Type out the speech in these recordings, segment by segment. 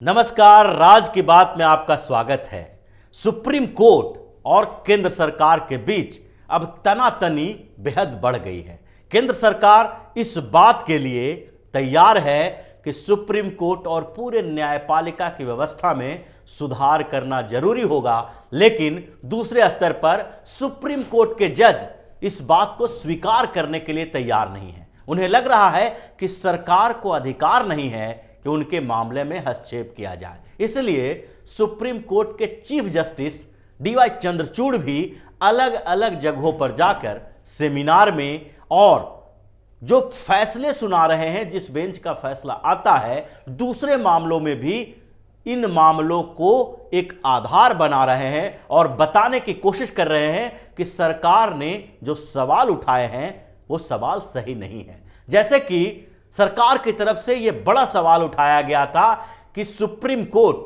नमस्कार, राज की बात में आपका स्वागत है। सुप्रीम कोर्ट और केंद्र सरकार के बीच अब तनातनी बेहद बढ़ गई है। केंद्र सरकार इस बात के लिए तैयार है कि सुप्रीम कोर्ट और पूरे न्यायपालिका की व्यवस्था में सुधार करना जरूरी होगा, लेकिन दूसरे स्तर पर सुप्रीम कोर्ट के जज इस बात को स्वीकार करने के लिए तैयार नहीं है। उन्हें लग रहा है कि सरकार को अधिकार नहीं है कि उनके मामले में हस्तक्षेप किया जाए। इसलिए सुप्रीम कोर्ट के चीफ जस्टिस डीवाई चंद्रचूड़ भी अलग अलग जगहों पर जाकर सेमिनार में और जो फैसले सुना रहे हैं, जिस बेंच का फैसला आता है, दूसरे मामलों में भी इन मामलों को एक आधार बना रहे हैं और बताने की कोशिश कर रहे हैं कि सरकार ने जो सवाल उठाए हैं वो सवाल सही नहीं है। जैसे कि सरकार की तरफ से यह बड़ा सवाल उठाया गया था कि सुप्रीम कोर्ट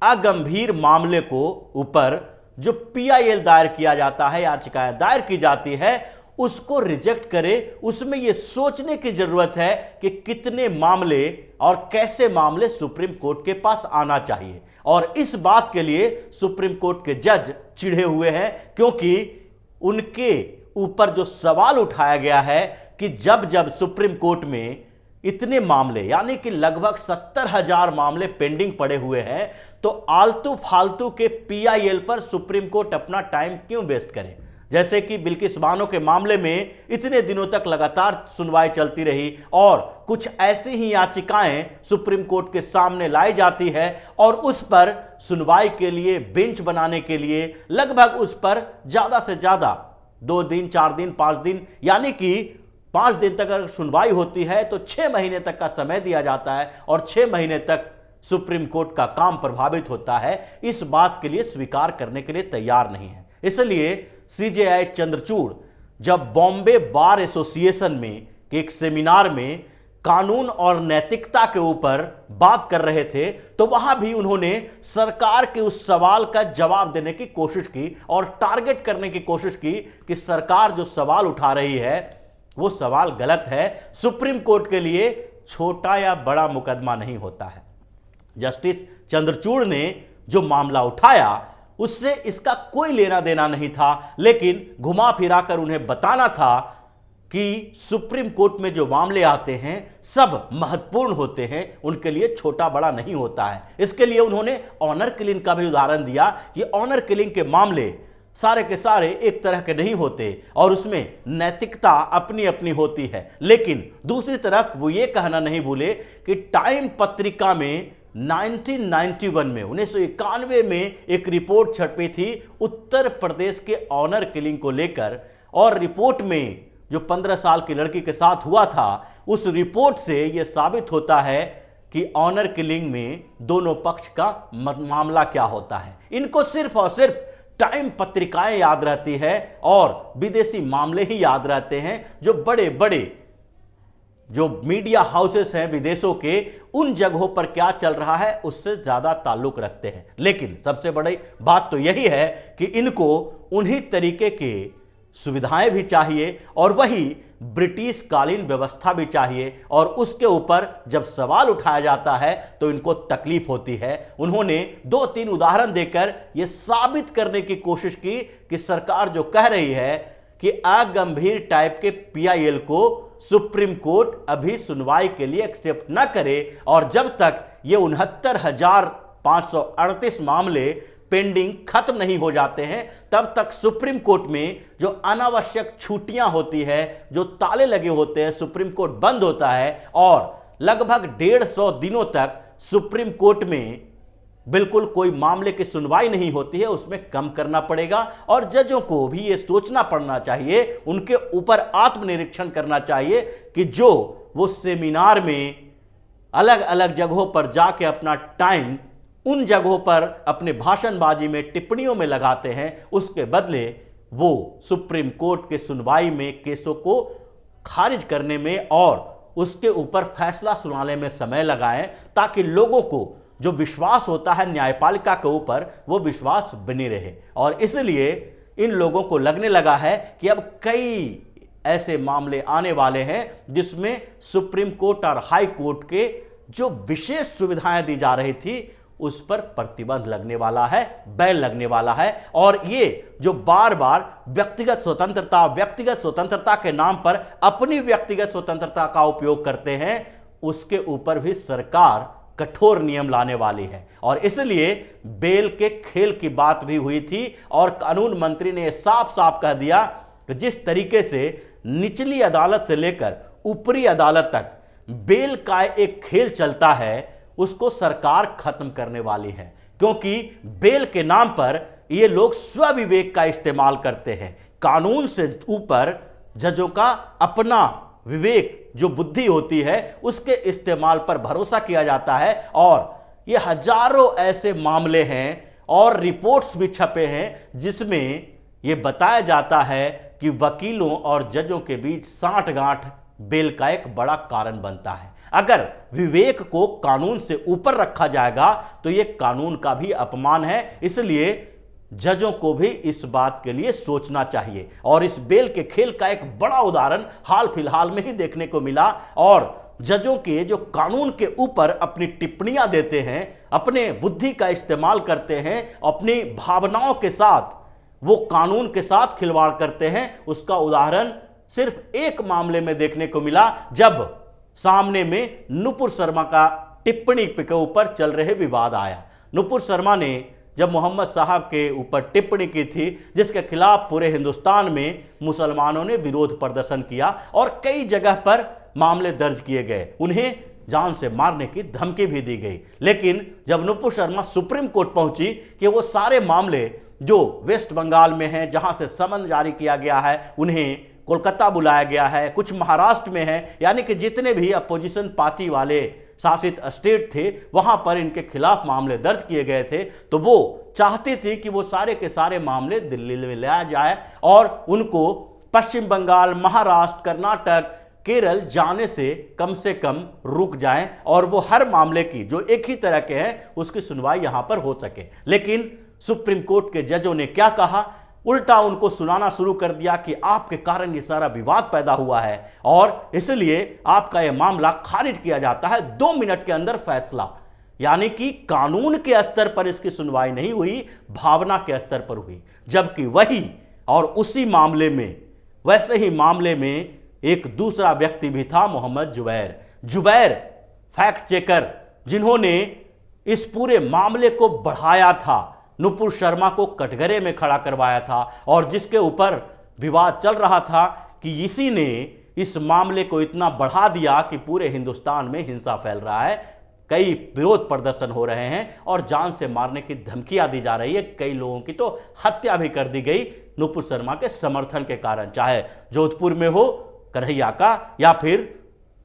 अगंभीर मामले को ऊपर जो पीआईएल दायर किया जाता है, याचिकाएं दायर की जाती है, उसको रिजेक्ट करे। उसमें यह सोचने की जरूरत है कि कितने मामले और कैसे मामले सुप्रीम कोर्ट के पास आना चाहिए। और इस बात के लिए सुप्रीम कोर्ट के जज चिढ़े हुए हैं, क्योंकि उनके ऊपर जो सवाल उठाया गया है कि जब जब सुप्रीम कोर्ट में इतने मामले यानी कि लगभग 70,000 मामले पेंडिंग पड़े हुए हैं, तो आलतू फालतू के पीआईएल पर सुप्रीम कोर्ट अपना टाइम क्यों वेस्ट करे। जैसे कि बिल्किस बानो के मामले में इतने दिनों तक लगातार सुनवाई चलती रही और कुछ ऐसी ही याचिकाएं सुप्रीम कोर्ट के सामने लाई जाती है और उस पर सुनवाई के लिए बेंच बनाने के लिए लगभग उस पर ज्यादा से ज्यादा 2 दिन, 4 दिन, 5 दिन, यानी कि 5 दिन तक अगर सुनवाई होती है तो 6 महीने तक का समय दिया जाता है और 6 महीने तक सुप्रीम कोर्ट का काम प्रभावित होता है। इस बात के लिए स्वीकार करने के लिए तैयार नहीं है। इसलिए सीजेआई चंद्रचूड़ जब बॉम्बे बार एसोसिएशन में एक सेमिनार में कानून और नैतिकता के ऊपर बात कर रहे थे, तो वहां भी उन्होंने सरकार के उस सवाल का जवाब देने की कोशिश की और टारगेट करने की कोशिश की कि सरकार जो सवाल उठा रही है वो सवाल गलत है। सुप्रीम कोर्ट के लिए छोटा या बड़ा मुकदमा नहीं होता है। जस्टिस चंद्रचूड़ ने जो मामला उठाया उससे इसका कोई लेना देना नहीं था, लेकिन घुमा फिरा कर उन्हें बताना था कि सुप्रीम कोर्ट में जो मामले आते हैं सब महत्वपूर्ण होते हैं, उनके लिए छोटा बड़ा नहीं होता है। इसके लिए उन्होंने ऑनर किलिंग का भी उदाहरण दिया कि ऑनर किलिंग के मामले सारे के सारे एक तरह के नहीं होते और उसमें नैतिकता अपनी अपनी होती है। लेकिन दूसरी तरफ वो ये कहना नहीं भूले कि टाइम पत्रिका में 1991 में 1991 में एक रिपोर्ट छपी थी उत्तर प्रदेश के ऑनर किलिंग को लेकर, और रिपोर्ट में जो 15 साल की लड़की के साथ हुआ था, उस रिपोर्ट से यह साबित होता है कि ऑनर किलिंग में दोनों पक्ष का मामला क्या होता है। इनको सिर्फ और सिर्फ टाइम पत्रिकाएं याद रहती है और विदेशी मामले ही याद रहते हैं। जो बड़े बड़े जो मीडिया हाउसेस हैं विदेशों के, उन जगहों पर क्या चल रहा है उससे ज्यादा ताल्लुक रखते हैं। लेकिन सबसे बड़ी बात तो यही है कि इनको उन्हीं तरीके के सुविधाएं भी चाहिए और वही ब्रिटिश कालीन व्यवस्था भी चाहिए, और उसके ऊपर जब सवाल उठाया जाता है तो इनको तकलीफ होती है। उन्होंने 2-3 उदाहरण देकर यह साबित करने की कोशिश की कि सरकार जो कह रही है कि अगंभीर टाइप के पीआईएल को सुप्रीम कोर्ट अभी सुनवाई के लिए एक्सेप्ट न करे, और जब तक ये 69,538 मामले पेंडिंग खत्म नहीं हो जाते हैं तब तक सुप्रीम कोर्ट में जो अनावश्यक छुट्टियां होती है, जो ताले लगे होते हैं, सुप्रीम कोर्ट बंद होता है और लगभग 150 दिनों तक सुप्रीम कोर्ट में बिल्कुल कोई मामले की सुनवाई नहीं होती है, उसमें कम करना पड़ेगा। और जजों को भी यह सोचना पड़ना चाहिए, उनके ऊपर आत्मनिरीक्षण करना चाहिए कि जो वो सेमिनार में अलग अलग जगहों पर जाके अपना टाइम उन जगहों पर अपने भाषणबाजी में टिप्पणियों में लगाते हैं, उसके बदले वो सुप्रीम कोर्ट के सुनवाई में केसों को खारिज करने में और उसके ऊपर फैसला सुनाने में समय लगाएं, ताकि लोगों को जो विश्वास होता है न्यायपालिका के ऊपर वो विश्वास बनी रहे। और इसलिए इन लोगों को लगने लगा है कि अब कई ऐसे मामले आने वाले हैं जिसमें सुप्रीम कोर्ट और हाई कोर्ट के जो विशेष सुविधाएं दी जा रही थी उस पर प्रतिबंध लगने वाला है, बैन लगने वाला है। और ये जो बार बार व्यक्तिगत स्वतंत्रता के नाम पर अपनी व्यक्तिगत स्वतंत्रता का उपयोग करते हैं, उसके ऊपर भी सरकार कठोर नियम लाने वाली है। और इसलिए बेल के खेल की बात भी हुई थी और कानून मंत्री ने साफ साफ कह दिया कि जिस तरीके से निचली अदालत से लेकर ऊपरी अदालत तक बेल का एक खेल चलता है, उसको सरकार खत्म करने वाली है। क्योंकि बेल के नाम पर ये लोग स्वविवेक का इस्तेमाल करते हैं। कानून से ऊपर जजों का अपना विवेक, जो बुद्धि होती है, उसके इस्तेमाल पर भरोसा किया जाता है। और ये हजारों ऐसे मामले हैं और रिपोर्ट्स भी छपे हैं जिसमें यह बताया जाता है कि वकीलों और जजों के बीच सांठगांठ बेल का एक बड़ा कारण बनता है। अगर विवेक को कानून से ऊपर रखा जाएगा तो यह कानून का भी अपमान है। इसलिए जजों को भी इस बात के लिए सोचना चाहिए। और इस बेल के खेल का एक बड़ा उदाहरण हाल फिलहाल में ही देखने को मिला। और जजों के जो कानून के ऊपर अपनी टिप्पणियां देते हैं, अपने बुद्धि का इस्तेमाल करते हैं, अपनी भावनाओं के साथ वो कानून के साथ खिलवाड़ करते हैं, उसका उदाहरण सिर्फ एक मामले में देखने को मिला, जब सामने में नुपुर शर्मा का टिप्पणी के ऊपर चल रहे विवाद आया। नुपुर शर्मा ने जब मोहम्मद साहब के ऊपर टिप्पणी की थी, जिसके खिलाफ पूरे हिंदुस्तान में मुसलमानों ने विरोध प्रदर्शन किया और कई जगह पर मामले दर्ज किए गए, उन्हें जान से मारने की धमकी भी दी गई। लेकिन जब नुपुर शर्मा सुप्रीम कोर्ट पहुंची कि वो सारे मामले जो वेस्ट बंगाल में हैं, जहां से समन जारी किया गया है, उन्हें कोलकाता बुलाया गया है, कुछ महाराष्ट्र में है, यानी कि जितने भी अपोजिशन पार्टी वाले शासित स्टेट थे वहां पर इनके खिलाफ मामले दर्ज किए गए थे, तो वो चाहती थी कि वो सारे के सारे मामले दिल्ली में लाया जाए और उनको पश्चिम बंगाल, महाराष्ट्र, कर्नाटक, केरल जाने से कम रुक जाएं और वो हर मामले की जो एक ही तरह के हैं उसकी सुनवाई यहां पर हो सके। लेकिन सुप्रीम कोर्ट के जजों ने क्या कहा, उल्टा उनको सुनाना शुरू कर दिया कि आपके कारण ये सारा विवाद पैदा हुआ है और इसलिए आपका यह मामला खारिज किया जाता है, 2 मिनट के अंदर फैसला। यानी कि कानून के स्तर पर इसकी सुनवाई नहीं हुई, भावना के स्तर पर हुई। जबकि वही और उसी मामले में, वैसे ही मामले में एक दूसरा व्यक्ति भी था, मोहम्मद जुबैर फैक्ट चेकर, जिन्होंने इस पूरे मामले को बढ़ाया था, नुपुर शर्मा को कटघरे में खड़ा करवाया था और जिसके ऊपर विवाद चल रहा था कि इसी ने इस मामले को इतना बढ़ा दिया कि पूरे हिंदुस्तान में हिंसा फैल रहा है, कई विरोध प्रदर्शन हो रहे हैं और जान से मारने की धमकियां दी जा रही है। कई लोगों की तो हत्या भी कर दी गई नुपुर शर्मा के समर्थन के कारण, चाहे जोधपुर में हो, कन्हैया का, या फिर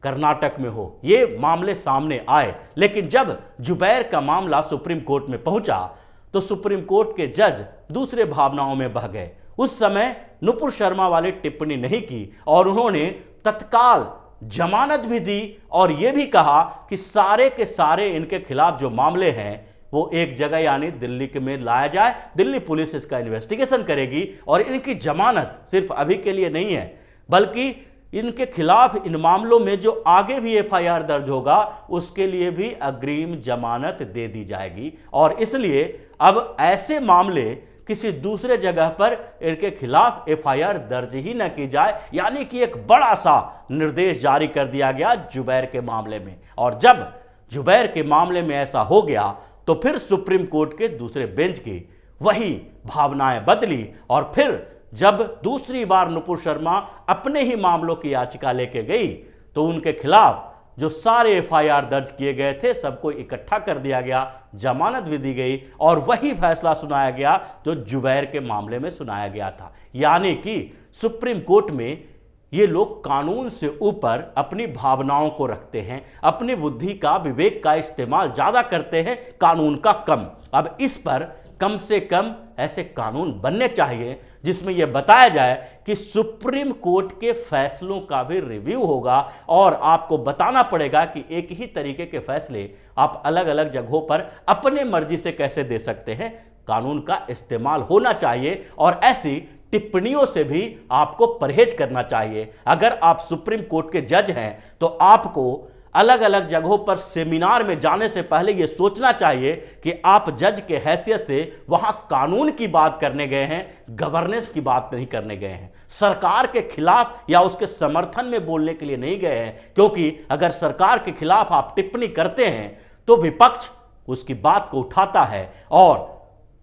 कर्नाटक में हो, ये मामले सामने आए। लेकिन जब जुबैर का मामला सुप्रीम कोर्ट में पहुंचा तो सुप्रीम कोर्ट के जज दूसरे भावनाओं में बह गए। उस समय नुपुर शर्मा वाली टिप्पणी नहीं की और उन्होंने तत्काल जमानत भी दी और यह भी कहा कि सारे के सारे इनके खिलाफ जो मामले हैं वो एक जगह यानी दिल्ली के में लाया जाए, दिल्ली पुलिस इसका इन्वेस्टिगेशन करेगी और इनकी जमानत सिर्फ अभी के लिए नहीं है, बल्कि इनके खिलाफ इन मामलों में जो आगे भी एफआईआर दर्ज होगा उसके लिए भी अग्रिम जमानत दे दी जाएगी। और इसलिए अब ऐसे मामले किसी दूसरे जगह पर इनके खिलाफ एफआईआर दर्ज ही न की जाए, यानी कि एक बड़ा सा निर्देश जारी कर दिया गया जुबैर के मामले में। और जब जुबैर के मामले में ऐसा हो गया तो फिर सुप्रीम कोर्ट के दूसरे बेंच की वही भावनाएं बदली और फिर जब दूसरी बार नुपुर शर्मा अपने ही मामलों की याचिका लेके गई तो उनके खिलाफ जो सारे एफआईआर दर्ज किए गए थे सबको इकट्ठा कर दिया गया, जमानत भी दी गई और वही फैसला सुनाया गया जो जुबैर के मामले में सुनाया गया था। यानी कि सुप्रीम कोर्ट में ये लोग कानून से ऊपर अपनी भावनाओं को रखते हैं, अपनी बुद्धि का, विवेक का इस्तेमाल ज्यादा करते हैं, कानून का कम। अब इस पर कम से कम ऐसे कानून बनने चाहिए जिसमें यह बताया जाए कि सुप्रीम कोर्ट के फैसलों का भी रिव्यू होगा और आपको बताना पड़ेगा कि एक ही तरीके के फैसले आप अलग अलग जगहों पर अपने मर्जी से कैसे दे सकते हैं। कानून का इस्तेमाल होना चाहिए और ऐसी टिप्पणियों से भी आपको परहेज करना चाहिए। अगर आप सुप्रीम कोर्ट के जज हैं तो आपको अलग अलग जगहों पर सेमिनार में जाने से पहले यह सोचना चाहिए कि आप जज के हैसियत से वहां कानून की बात करने गए हैं, गवर्नेंस की बात नहीं करने गए हैं, सरकार के खिलाफ या उसके समर्थन में बोलने के लिए नहीं गए हैं। क्योंकि अगर सरकार के खिलाफ आप टिप्पणी करते हैं तो विपक्ष उसकी बात को उठाता है और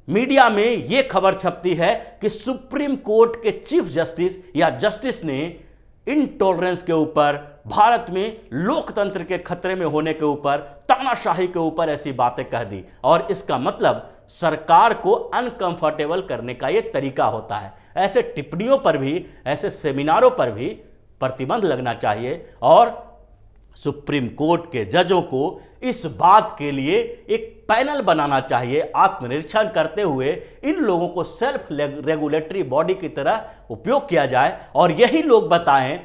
मीडिया में यह खबर छपती है कि सुप्रीम कोर्ट के चीफ जस्टिस या जस्टिस ने इंटॉलरेंस के ऊपर, भारत में लोकतंत्र के खतरे में होने के ऊपर, तानाशाही के ऊपर ऐसी बातें कह दी। और इसका मतलब सरकार को अनकंफर्टेबल करने का यह तरीका होता है। ऐसे टिप्पणियों पर भी, ऐसे सेमिनारों पर भी प्रतिबंध लगना चाहिए और सुप्रीम कोर्ट के जजों को इस बात के लिए एक पैनल बनाना चाहिए, आत्मनिरीक्षण करते हुए इन लोगों को सेल्फ रेगुलेटरी बॉडी की तरह उपयोग किया जाए और यही लोग बताएं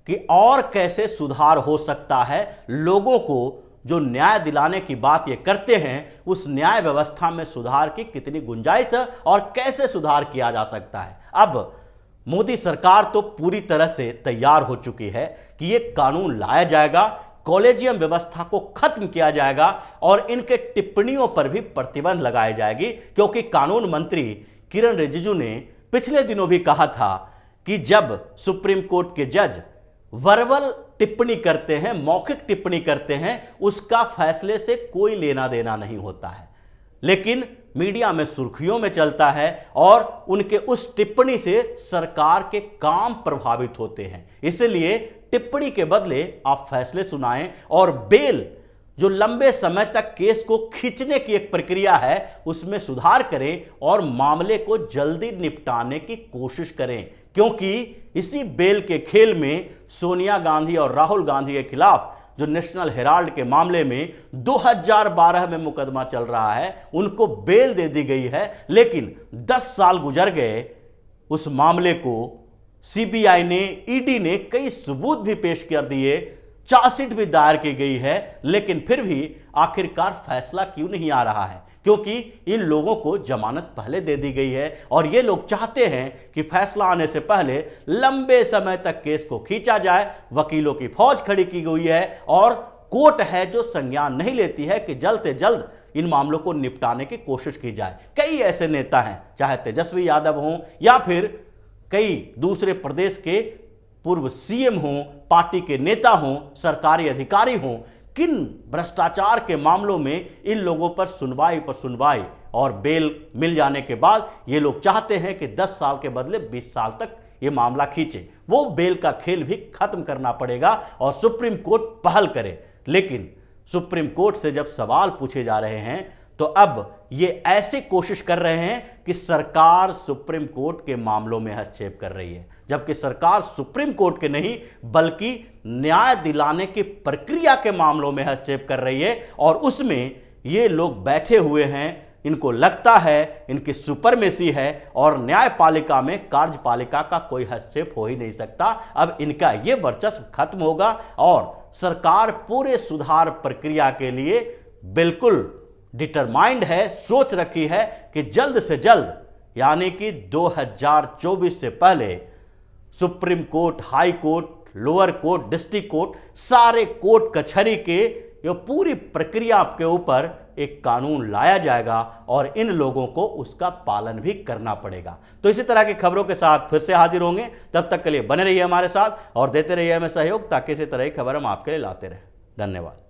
कि और कैसे सुधार हो सकता है। लोगों को जो न्याय दिलाने की बात ये करते हैं उस न्याय व्यवस्था में सुधार की कितनी गुंजाइश है और कैसे सुधार किया जा सकता है। अब मोदी सरकार तो पूरी तरह से तैयार हो चुकी है कि यह कानून लाया जाएगा, कॉलेजियम व्यवस्था को खत्म किया जाएगा और इनके टिप्पणियों पर भी प्रतिबंध लगाई जाएगी। क्योंकि कानून मंत्री किरण रिजिजू ने पिछले दिनों भी कहा था कि जब सुप्रीम कोर्ट के जज वर्बल टिप्पणी करते हैं, मौखिक टिप्पणी करते हैं, उसका फैसले से कोई लेना देना नहीं होता है, लेकिन मीडिया में सुर्खियों में चलता है और उनके उस टिप्पणी से सरकार के काम प्रभावित होते हैं। इसलिए टिप्पणी के बदले आप फैसले सुनाएं और बेल, जो लंबे समय तक केस को खींचने की एक प्रक्रिया है, उसमें सुधार करें और मामले को जल्दी निपटाने की कोशिश करें। क्योंकि इसी बेल के खेल में सोनिया गांधी और राहुल गांधी के खिलाफ जो नेशनल हेराल्ड के मामले में 2012 में मुकदमा चल रहा है, उनको बेल दे दी गई है, लेकिन 10 साल गुजर गए। उस मामले को सीबीआई ने, ईडी ने कई सबूत भी पेश कर दिए, चार्जशीट भी दायर की गई है, लेकिन फिर भी आखिरकार फैसला क्यों नहीं आ रहा है? क्योंकि इन लोगों को जमानत पहले दे दी गई है और ये लोग चाहते हैं कि फैसला आने से पहले लंबे समय तक केस को खींचा जाए। वकीलों की फौज खड़ी की गई है और कोर्ट है जो संज्ञान नहीं लेती है कि जल्द से जल्द इन मामलों को निपटाने की कोशिश की जाए। कई ऐसे नेता हैं, चाहे तेजस्वी यादव हों या फिर कई दूसरे प्रदेश के पूर्व सीएम हों, पार्टी के नेता हों, सरकारी अधिकारी हों, किन भ्रष्टाचार के मामलों में इन लोगों पर सुनवाई और बेल मिल जाने के बाद ये लोग चाहते हैं कि 10 साल के बदले 20 साल तक ये मामला खींचे। वो बेल का खेल भी खत्म करना पड़ेगा और सुप्रीम कोर्ट पहल करे। लेकिन सुप्रीम कोर्ट से जब सवाल पूछे जा रहे हैं तो अब ये ऐसी कोशिश कर रहे हैं कि सरकार सुप्रीम कोर्ट के मामलों में हस्तक्षेप कर रही है, जबकि सरकार सुप्रीम कोर्ट के नहीं बल्कि न्याय दिलाने की प्रक्रिया के मामलों में हस्तक्षेप कर रही है। और उसमें ये लोग बैठे हुए हैं, इनको लगता है इनकी सुपरमेसी है और न्यायपालिका में कार्यपालिका का कोई हस्तक्षेप हो ही नहीं सकता। अब इनका ये वर्चस्व खत्म होगा और सरकार पूरे सुधार प्रक्रिया के लिए बिल्कुल डिटरमाइंड है, सोच रखी है कि जल्द से जल्द, यानी कि 2024 से पहले supreme court, high court, lower court, district court, सारे कोर्ट कचहरी के ये पूरी प्रक्रिया के ऊपर एक कानून लाया जाएगा और इन लोगों को उसका पालन भी करना पड़ेगा। तो इसी तरह की खबरों के साथ फिर से हाजिर होंगे। तब तक के लिए बने रहिए हमारे साथ और देते रहिए हमें सहयोग, ताकि इसी तरह की खबर हम आपके लिए लाते रहें। धन्यवाद।